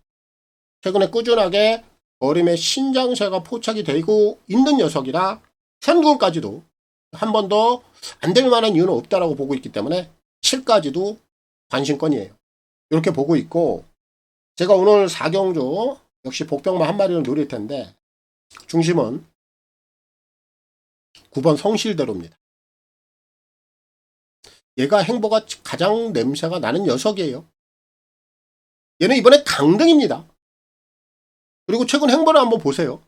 Speaker 2: 최근에 꾸준하게 어림의 신장세가 포착이 되고 있는 녀석이라 현군까지도 한 번 더 안 될 만한 이유는 없다라고 보고 있기 때문에 7까지도 관심권이에요. 이렇게 보고 있고, 제가 오늘 4경주 역시 복병만 한 마리를 노릴 텐데 중심은 9번 성실대로입니다. 얘가 행보가 가장 냄새가 나는 녀석이에요. 얘는 이번에 강등입니다. 그리고 최근 행보를 한번 보세요.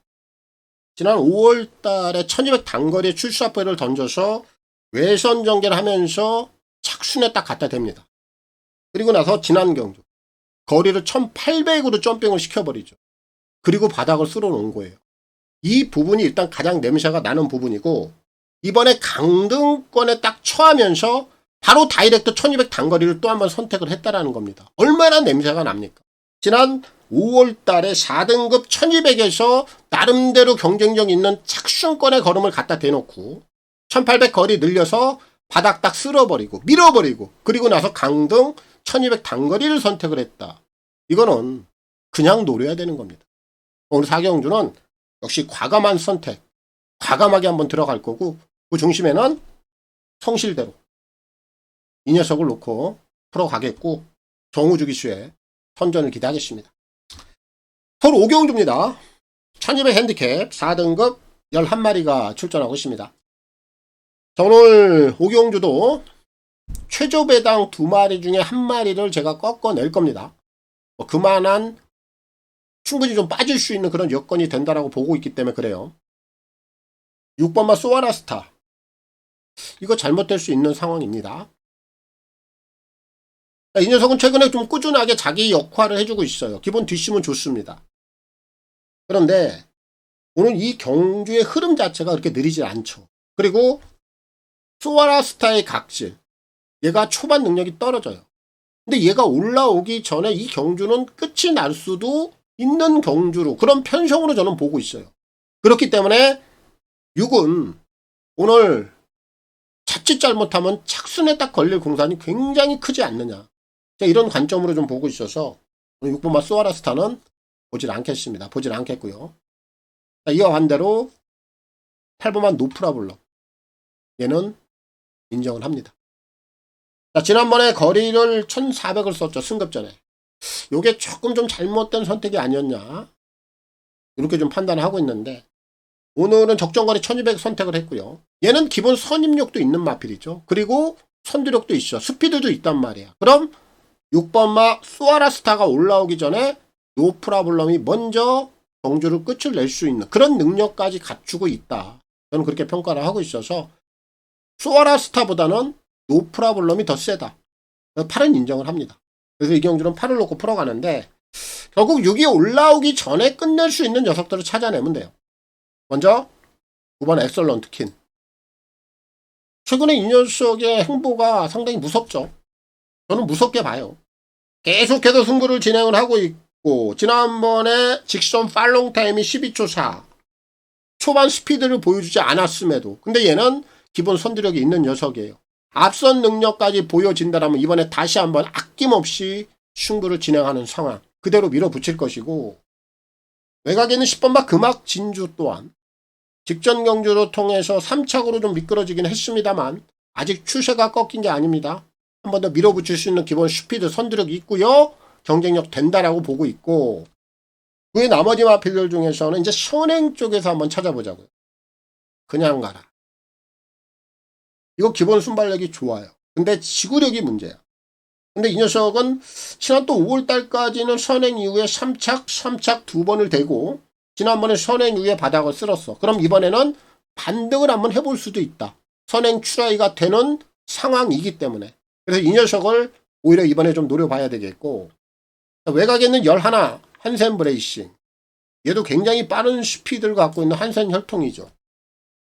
Speaker 2: 지난 5월 달에 1200 단거리에 출사표를 던져서 외선 전개를 하면서 착순에 딱 갖다 댑니다. 그리고 나서 지난 경주 거리를 1800으로 점핑을 시켜버리죠. 그리고 바닥을 쓸어 놓은 거예요. 이 부분이 일단 가장 냄새가 나는 부분이고, 이번에 강등권에 딱 처하면서 바로 다이렉트 1200 단거리를 또 한번 선택을 했다라는 겁니다. 얼마나 냄새가 납니까? 지난 5월 달에 4등급 1200에서 나름대로 경쟁력 있는 착순권의 걸음을 갖다 대놓고 1800 거리 늘려서 바닥 딱 쓸어버리고 밀어버리고, 그리고 나서 강등 1200 단거리를 선택을 했다. 이거는 그냥 노려야 되는 겁니다. 오늘 4경주는 역시 과감한 선택, 과감하게 한번 들어갈 거고, 그 중심에는 성실대로 이 녀석을 놓고 풀어가겠고, 정우주기수의 선전을 기대하겠습니다. 서울 5경주입니다. 1200 핸디캡 4등급 11마리가 출전하고 있습니다. 자, 오늘 5경주도 최저 배당 2마리 중에 1마리를 제가 꺾어낼 겁니다. 그만한 충분히 좀 빠질 수 있는 그런 여건이 된다라고 보고 있기 때문에 그래요. 6번마 소아라스타, 이거 잘못될 수 있는 상황입니다. 이 녀석은 최근에 좀 꾸준하게 자기 역할을 해주고 있어요. 기본 뒷심은 좋습니다. 그런데 오늘 이 경주의 흐름 자체가 그렇게 느리지 않죠. 그리고 소아라스타의 각질, 얘가 초반 능력이 떨어져요. 근데 얘가 올라오기 전에 이 경주는 끝이 날 수도 있는 경주로, 그런 편성으로 저는 보고 있어요. 그렇기 때문에 6은 오늘 자칫 잘못하면 착순에 딱 걸릴 공산이 굉장히 크지 않느냐, 이런 관점으로 좀 보고 있어서 6번마 소아라스타는 보질 않겠습니다. 보질 않겠고요. 이와 반대로 8번마 노프라블럼, 얘는 인정을 합니다. 자, 지난번에 거리를 1400을 썼죠. 승급전에. 요게 조금 좀 잘못된 선택이 아니었냐, 이렇게 좀 판단을 하고 있는데, 오늘은 적정거리 1200 선택을 했고요. 얘는 기본 선입력도 있는 마필이죠. 그리고 선두력도 있어. 스피드도 있단 말이야. 그럼 6번마 소아라스타가 올라오기 전에 노프라블럼이 먼저 경주를 끝을 낼 수 있는 그런 능력까지 갖추고 있다. 저는 그렇게 평가를 하고 있어서 소아라스타보다는 노프라블럼이 더 세다. 8은 인정을 합니다. 그래서 이 경주는 8을 놓고 풀어가는데, 결국 6이 올라오기 전에 끝낼 수 있는 녀석들을 찾아내면 돼요. 먼저 9번 엑설런트 킨. 최근에 이 녀석의 행보가 상당히 무섭죠. 저는 무섭게 봐요. 계속해서 승부를 진행을 하고 있고, 지난번에 직선 팔롱 타임이 12초 4. 초반 스피드를 보여주지 않았음에도, 근데 얘는 기본 선두력이 있는 녀석이에요. 앞선 능력까지 보여진다면 이번에 다시 한번 아낌없이 승부를 진행하는 상황, 그대로 밀어붙일 것이고, 외곽에는 10번마 금악 진주 또한 직전 경주로 통해서 3착으로 좀 미끄러지긴 했습니다만 아직 추세가 꺾인 게 아닙니다. 한 번 더 밀어붙일 수 있는 기본 스피드 선두력이 있고요. 경쟁력 된다라고 보고 있고, 그의 나머지 마필들 중에서는 이제 선행 쪽에서 한번 찾아보자고요. 그냥 가라. 이거 기본 순발력이 좋아요. 근데 지구력이 문제야. 근데 이 녀석은 지난 또 5월달까지는 선행 이후에 3착 2번을 대고, 지난번에 선행 이후에 바닥을 쓸었어. 그럼 이번에는 반등을 한번 해볼 수도 있다. 선행 추라이가 되는 상황이기 때문에. 그래서 이 녀석을 오히려 이번에 좀 노려봐야 되겠고, 외곽에 있는 11 한센 브레이싱, 얘도 굉장히 빠른 스피드를 갖고 있는 한센 혈통이죠.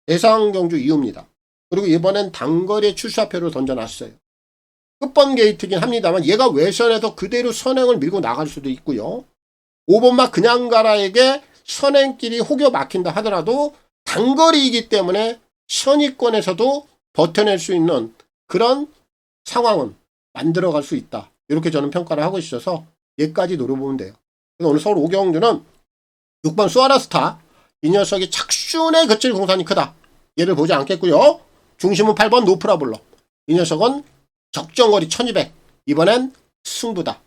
Speaker 2: 대상 경주 이후입니다. 그리고 이번엔 단거리에 출사표를 던져놨어요. 끝번 게이트긴 합니다만 얘가 외선에서 그대로 선행을 밀고 나갈 수도 있고요. 5번마 그냥 가라에게 선행길이 혹여 막힌다 하더라도 단거리이기 때문에 선위권에서도 버텨낼 수 있는 그런 상황은 만들어갈 수 있다. 이렇게 저는 평가를 하고 있어서 얘까지 노려보면 돼요. 그래서 오늘 서울 오경주는 6번 수아라스타. 이 녀석이 착순에 그칠 공산이 크다. 얘를 보지 않겠고요. 중심은 8번 노프라블러. 이 녀석은 적정거리 1200. 이번엔 승부다.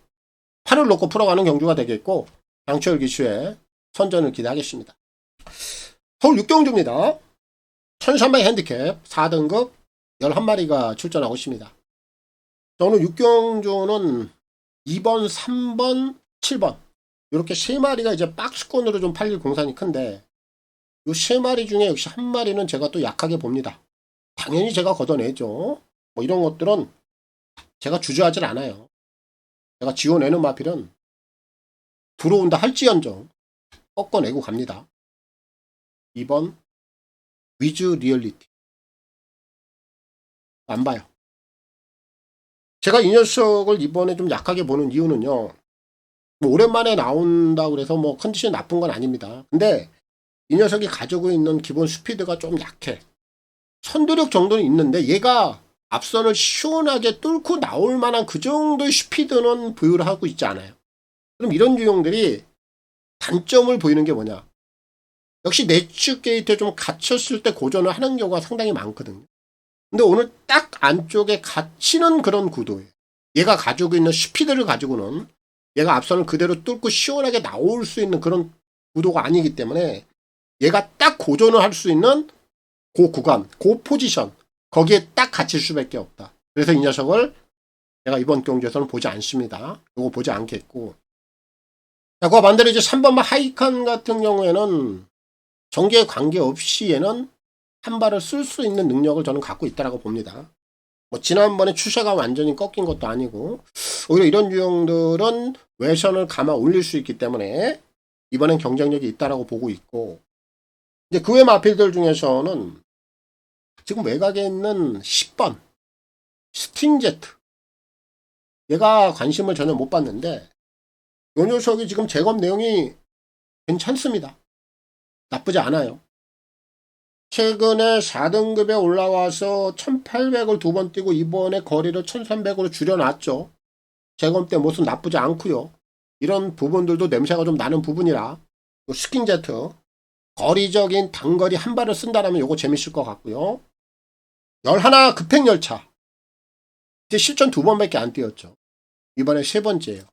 Speaker 2: 판을 놓고 풀어가는 경주가 되겠고 장초열 기수의 선전을 기대하겠습니다. 서울 6경주입니다. 1300 핸디캡 4등급 11마리가 출전하고 있습니다. 오늘 6경주는 2번, 3번, 7번 이렇게 3마리가 이제 박스권으로 좀 팔릴 공산이 큰데 이 3마리 중에 역시 한 마리는 제가 또 약하게 봅니다. 당연히 제가 걷어내죠. 뭐 이런 것들은 제가 주저하질 않아요. 제가 지원내는 마필은 들어온다 할지언정 꺾어내고 갑니다. 2번 위즈 리얼리티 안 봐요. 제가 이 녀석을 이번에 좀 약하게 보는 이유는요. 뭐 오랜만에 나온다고 그래서 뭐 컨디션이 나쁜 건 아닙니다. 근데 이 녀석이 가지고 있는 기본 스피드가 좀 약해. 선두력 정도는 있는데 얘가 앞선을 시원하게 뚫고 나올 만한 그 정도의 스피드는 보유를 하고 있지 않아요. 그럼 이런 유형들이 단점을 보이는 게 뭐냐. 역시 내추 게이트에 좀 갇혔을 때 고전을 하는 경우가 상당히 많거든요. 근데 오늘 딱 안쪽에 갇히는 그런 구도예요. 얘가 가지고 있는 스피드를 가지고는 얘가 앞선을 그대로 뚫고 시원하게 나올 수 있는 그런 구도가 아니기 때문에 얘가 딱 고전을 할 수 있는 그 구간, 그 포지션 거기에 딱 갇힐 수밖에 없다. 그래서 이 녀석을 제가 이번 경주에서는 보지 않습니다. 이거 보지 않겠고 자, 그와 반대로 이제 3번 하이칸 같은 경우에는 전개에 관계없이 얘는 한 발을 쓸 수 있는 능력을 저는 갖고 있다고 봅니다. 뭐 지난번에 추세가 완전히 꺾인 것도 아니고 오히려 이런 유형들은 외선을 감아 올릴 수 있기 때문에 이번엔 경쟁력이 있다고 보고 있고 이제 그 외 마필들 중에서는 지금 외곽에 있는 10번 스팅제트 얘가 관심을 전혀 못 받는데 이 녀석이 지금 제검 내용이 괜찮습니다. 나쁘지 않아요. 최근에 4등급에 올라와서 1800을 두 번 뛰고 이번에 거리를 1300으로 줄여놨죠. 제검 때 모습 나쁘지 않고요. 이런 부분들도 냄새가 좀 나는 부분이라 스킨제트 거리적인 단거리 한 발을 쓴다면 요거 재밌을 것 같고요. 11 급행열차 이제 실전 2번밖에 안 뛰었죠. 이번에 3번째예요.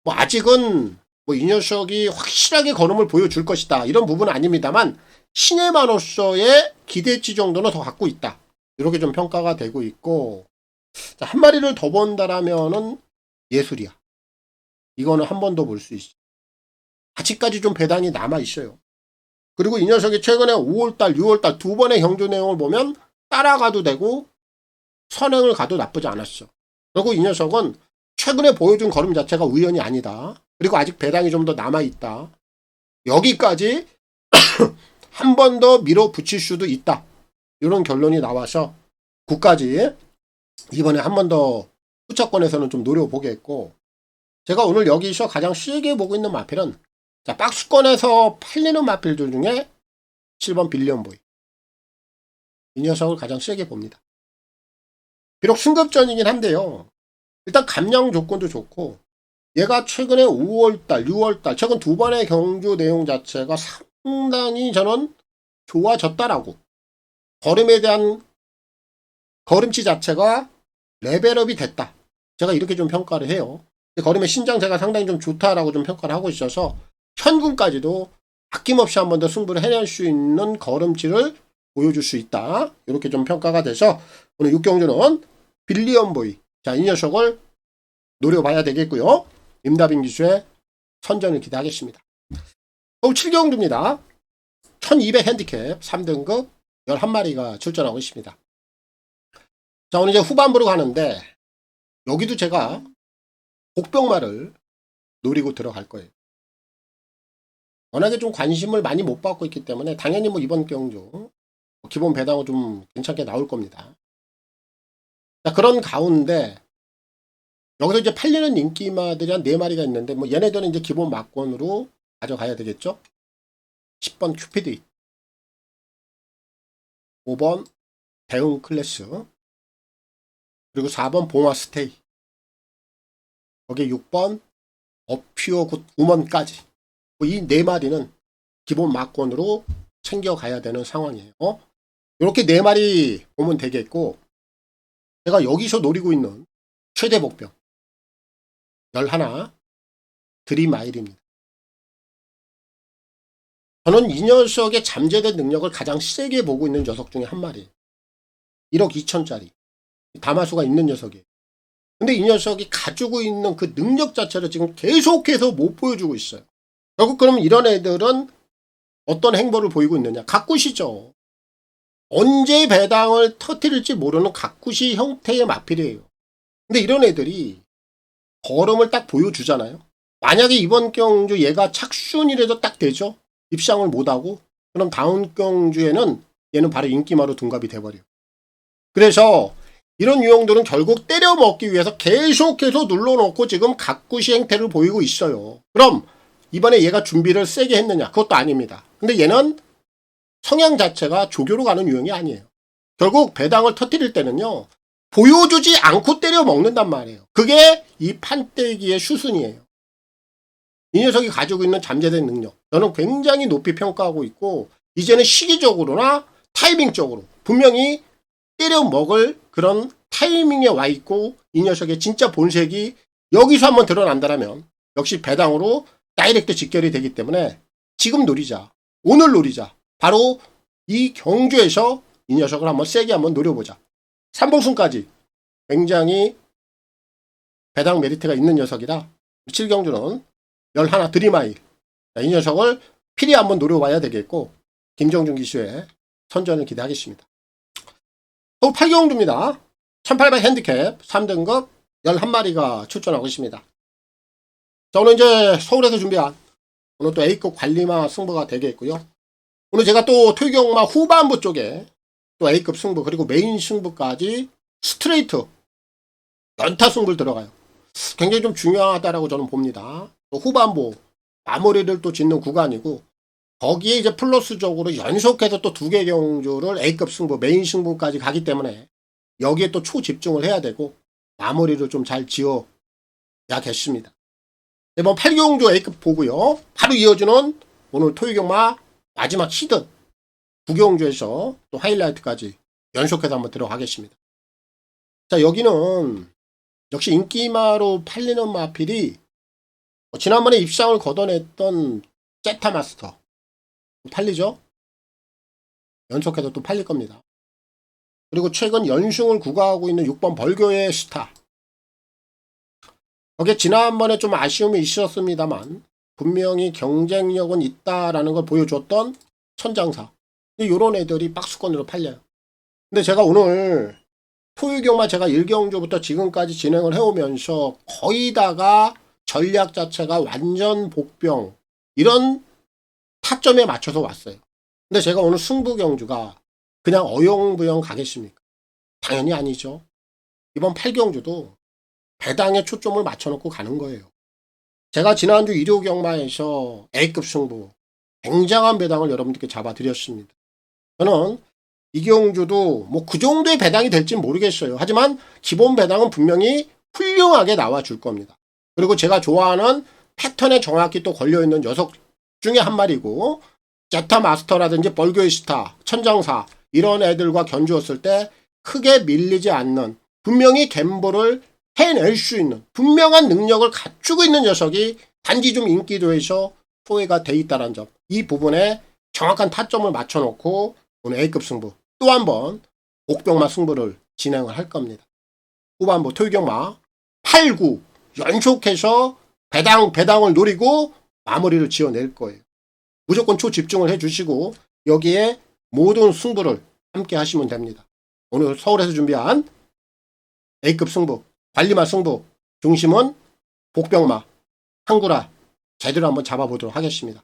Speaker 2: 뭐 아직은 뭐 이 녀석이 확실하게 걸음을 보여줄 것이다. 이런 부분은 아닙니다만 시네마로서의 기대치 정도는 더 갖고 있다. 이렇게 좀 평가가 되고 있고 자, 한 마리를 더 본다라면은 예술이야. 이거는 한 번 더 볼 수 있어. 아직까지 좀 배당이 남아 있어요. 그리고 이 녀석이 최근에 5월달, 6월달 두 번의 경주 내용을 보면 따라가도 되고 선행을 가도 나쁘지 않았어. 그리고 이 녀석은 최근에 보여준 걸음 자체가 우연이 아니다. 그리고 아직 배당이 좀 더 남아있다. 여기까지 한 번 더 밀어붙일 수도 있다. 이런 결론이 나와서 9까지 이번에 한 번 더 후차권에서는 좀 노려보겠고 제가 오늘 여기서 가장 세게 보고 있는 마필은 자, 박스권에서 팔리는 마필들 중에 7번 빌리언보이 이 녀석을 가장 세게 봅니다. 비록 승급전이긴 한데요. 일단 감량 조건도 좋고 얘가 최근에 5월달, 6월달 최근 두 번의 경주 내용 자체가 상당히 저는 좋아졌다라고 걸음에 대한 걸음치 자체가 레벨업이 됐다. 제가 이렇게 좀 평가를 해요. 걸음의 신장제가 상당히 좀 좋다라고 좀 평가를 하고 있어서 현군까지도 아낌없이 한 번 더 승부를 해낼 수 있는 걸음치를 보여줄 수 있다. 이렇게 좀 평가가 돼서 오늘 6경주는 빌리언보이 자, 이 녀석을 노려봐야 되겠고요. 임다빈 기수의 선전을 기대하겠습니다. 서울 7경주입니다. 1200 핸디캡 3등급 11마리가 출전하고 있습니다. 자, 오늘 이제 후반부로 가는데 여기도 제가 복병마를 노리고 들어갈 거예요. 워낙에 좀 관심을 많이 못 받고 있기 때문에 당연히 뭐 이번 경주 기본 배당은 좀 괜찮게 나올 겁니다. 자, 그런 가운데 여기서 이제 팔리는 인기마들이 한 4마리가 있는데 뭐 얘네들은 이제 기본 막권으로 가져가야 되겠죠. 10번 큐피드 5번 대응 클래스 그리고 4번 봉화 스테이 거기에 6번 어퓨어 우먼까지 이 네 마리는 기본 막권으로 챙겨가야 되는 상황이에요. 이렇게 네 마리 보면 되겠고, 제가 여기서 노리고 있는 최대 복병 11 드림마일입니다. 저는 이 녀석의 잠재된 능력을 가장 세게 보고 있는 녀석 중에 한 마리예요. 1억 2천짜리 다마수가 있는 녀석이에요. 근데 이 녀석이 가지고 있는 그 능력 자체를 지금 계속해서 못 보여주고 있어요. 결국 그러면 이런 애들은 어떤 행보를 보이고 있느냐? 가꾸시죠. 언제 배당을 터뜨릴지 모르는 가꾸시 형태의 마필이에요. 근데 이런 애들이 걸음을 딱 보여주잖아요. 만약에 이번 경주 얘가 착순이라도 딱 되죠. 입상을 못하고 그럼 다음 경주에는 얘는 바로 인기마로 둔갑이 돼버려요. 그래서 이런 유형들은 결국 때려 먹기 위해서 계속해서 눌러놓고 지금 가꾸시 행태를 보이고 있어요. 그럼 이번에 얘가 준비를 세게 했느냐? 그것도 아닙니다. 근데 얘는 성향 자체가 조교로 가는 유형이 아니에요. 결국 배당을 터뜨릴 때는요, 보여주지 않고 때려 먹는단 말이에요. 그게 이 판때기의 수순이에요. 이 녀석이 가지고 있는 잠재된 능력, 저는 굉장히 높이 평가하고 있고, 이제는 시기적으로나 타이밍적으로 분명히 때려 먹을 그런 타이밍에 와 있고, 이 녀석의 진짜 본색이 여기서 한번 드러난다면 역시 배당으로 다이렉트 직결이 되기 때문에 지금 노리자. 오늘 노리자. 바로 이 경주에서 이 녀석을 한번 세게 한번 노려보자. 3봉순까지 굉장히 배당 메리트가 있는 녀석이라 7경주는 11 드림아이. 이 녀석을 필히 한번 노려봐야 되겠고, 김정준 기수의 선전을 기대하겠습니다. 또 8경주입니다. 1800 핸디캡 3등급 11마리가 출전하고 있습니다. 자, 오늘 이제 서울에서 준비한 오늘 또 A급 관리마 승부가 되겠고요. 오늘 제가 또 토익경마 후반부 쪽에 또 A급 승부 그리고 메인 승부까지 스트레이트 연타 승부를 들어가요. 굉장히 좀 중요하다라고 저는 봅니다. 또 후반부 마무리를 또 짓는 구간이고, 거기에 이제 플러스적으로 연속해서 또 2개 경주를 A급 승부 메인 승부까지 가기 때문에 여기에 또 초집중을 해야 되고 마무리를 좀 잘 지어야겠습니다. 이번 8경주 A급 보고요. 바로 이어지는 오늘 토익경마 마지막 시즌 9경주에서 또 하이라이트까지 연속해서 한번 들어가겠습니다. 자, 여기는 역시 인기마로 팔리는 마필이 지난번에 입상을 걷어냈던 제타 마스터 팔리죠? 연속해서 또 팔릴 겁니다. 그리고 최근 연승을 구가하고 있는 6번 벌교의 스타. 거기에 지난번에 좀 아쉬움이 있었습니다만 분명히 경쟁력은 있다라는 걸 보여줬던 천장사. 이런 애들이 박스권으로 팔려요. 근데 제가 오늘 토요경마 제가 1경주부터 지금까지 진행을 해오면서 거의 다가 전략 자체가 완전 복병 이런 타점에 맞춰서 왔어요. 근데 제가 오늘 승부경주가 그냥 어영부영 가겠습니까? 당연히 아니죠. 이번 8경주도 배당에 초점을 맞춰놓고 가는 거예요. 제가 지난주 일요경마에서 A급 승부 굉장한 배당을 여러분들께 잡아드렸습니다. 저는 이 경주도 뭐 그 정도의 배당이 될지는 모르겠어요. 하지만 기본 배당은 분명히 훌륭하게 나와줄 겁니다. 그리고 제가 좋아하는 패턴에 정확히 또 걸려있는 녀석 중에 한 마리고, 제타 마스터라든지 벌교의 스타, 천장사 이런 애들과 견주었을 때 크게 밀리지 않는, 분명히 갬블을 해낼 수 있는 분명한 능력을 갖추고 있는 녀석이 단지 좀 인기도에서 소외가 돼 있다는 점, 이 부분에 정확한 타점을 맞춰놓고 오늘 A급 승부 또 한번 옥병마 승부를 진행을 할 겁니다. 후반부 토요경마 8, 9 연속해서 배당을 노리고 마무리를 지어낼 거예요. 무조건 초집중을 해주시고 여기에 모든 승부를 함께 하시면 됩니다. 오늘 서울에서 준비한 A급 승부 관리마 승부 중심은 복병마 한구라 제대로 한번 잡아보도록 하겠습니다.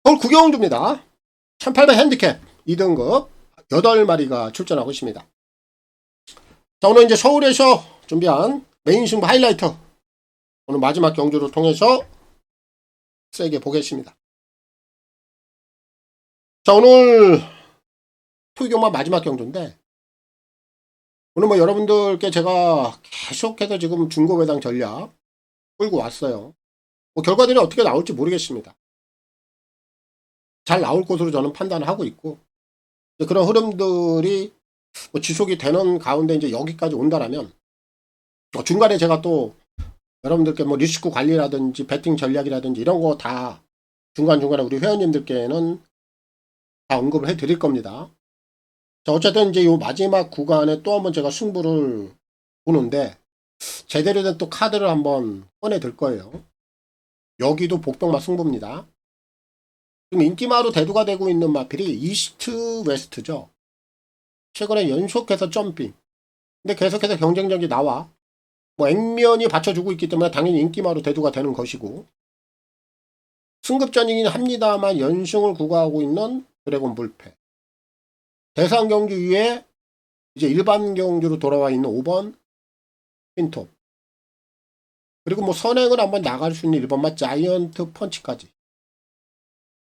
Speaker 2: 서울 구경주입니다. 1800 핸디캡 2등급 8마리가 출전하고 있습니다. 자, 오늘 이제 서울에서 준비한 메인 승부 하이라이트 오늘 마지막 경주를 통해서 세게 보겠습니다. 자, 오늘 토요경마 마지막 경주인데 오늘 뭐 여러분들께 제가 계속해서 지금 중고배당 전략 끌고 왔어요. 뭐 결과들이 어떻게 나올지 모르겠습니다. 잘 나올 것으로 저는 판단을 하고 있고, 그런 흐름들이 뭐 지속이 되는 가운데 이제 여기까지 온다라면, 중간에 제가 또 여러분들께 뭐 리스크 관리라든지 배팅 전략이라든지 이런 거 다 중간중간에 우리 회원님들께는 다 언급을 해 드릴 겁니다. 자, 어쨌든 이제 요 마지막 구간에 또 한번 제가 승부를 보는데, 제대로 된 또 카드를 한번 꺼내 들 거예요. 여기도 복병마 승부입니다. 지금 인기마로 대두가 되고 있는 마필이 이스트 웨스트죠. 최근에 연속해서 점핑. 근데 계속해서 경쟁력이 나와. 뭐 액면이 받쳐주고 있기 때문에 당연히 인기마로 대두가 되는 것이고, 승급전이긴 합니다만 연승을 구가하고 있는 드래곤 불패. 대상 경주 위에 이제 일반 경주로 돌아와 있는 5번 핀톱. 그리고 뭐 선행을 한번 나갈 수 있는 1번마 자이언트 펀치까지.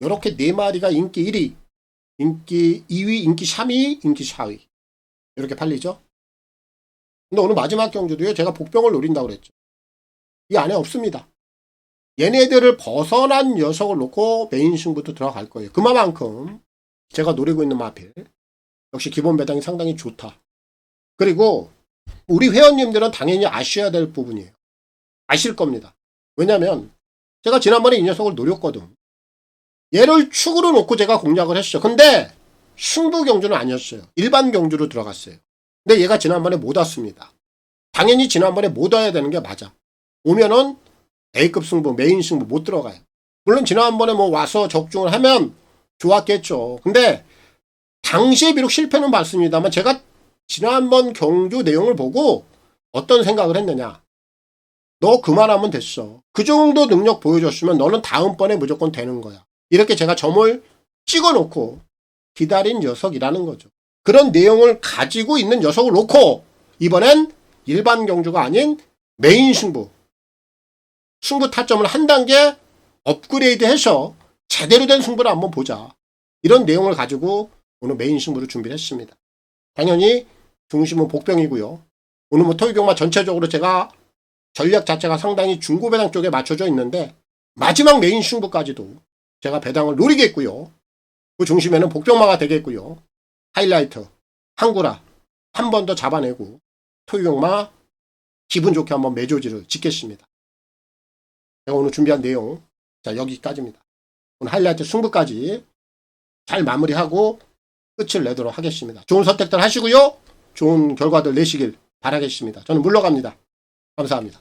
Speaker 2: 이렇게 4마리가 인기 1위, 인기 2위, 인기 3위, 인기 4위. 이렇게 팔리죠. 근데 오늘 마지막 경주도요, 제가 복병을 노린다고 그랬죠. 이 안에 없습니다. 얘네들을 벗어난 녀석을 놓고 메인 승부도 들어갈 거예요. 그만큼 제가 노리고 있는 마필. 역시 기본 배당이 상당히 좋다. 그리고 우리 회원님들은 당연히 아셔야 될 부분이에요. 아실 겁니다. 왜냐면 제가 지난번에 이 녀석을 노렸거든. 얘를 축으로 놓고 제가 공략을 했죠. 근데 승부 경주는 아니었어요. 일반 경주로 들어갔어요. 근데 얘가 지난번에 못 왔습니다. 당연히 지난번에 못 와야 되는 게 맞아. 오면은 A급 승부, 메인 승부 못 들어가요. 물론 지난번에 뭐 와서 적중을 하면 좋았겠죠. 근데 당시에 비록 실패는 봤습니다만 제가 지난번 경주 내용을 보고 어떤 생각을 했느냐. 너 그만하면 됐어. 그 정도 능력 보여줬으면 너는 다음번에 무조건 되는 거야. 이렇게 제가 점을 찍어놓고 기다린 녀석이라는 거죠. 그런 내용을 가지고 있는 녀석을 놓고 이번엔 일반 경주가 아닌 메인 승부 타점을 한 단계 업그레이드해서 제대로 된 승부를 한번 보자. 이런 내용을 가지고 오늘 메인 승부를 준비를 했습니다. 당연히 중심은 복병이고요. 오늘 뭐 토익용마 전체적으로 제가 전략 자체가 상당히 중고배당 쪽에 맞춰져 있는데 마지막 메인 승부까지도 제가 배당을 노리겠고요. 그 중심에는 복병마가 되겠고요. 하이라이트, 항구라 한 번 더 잡아내고 토익용마 기분 좋게 한번 매조지를 짓겠습니다. 제가 오늘 준비한 내용 자 여기까지입니다. 오늘 하이라이트 승부까지 잘 마무리하고 끝을 내도록 하겠습니다. 좋은 선택들 하시고요. 좋은 결과들 내시길 바라겠습니다. 저는 물러갑니다. 감사합니다.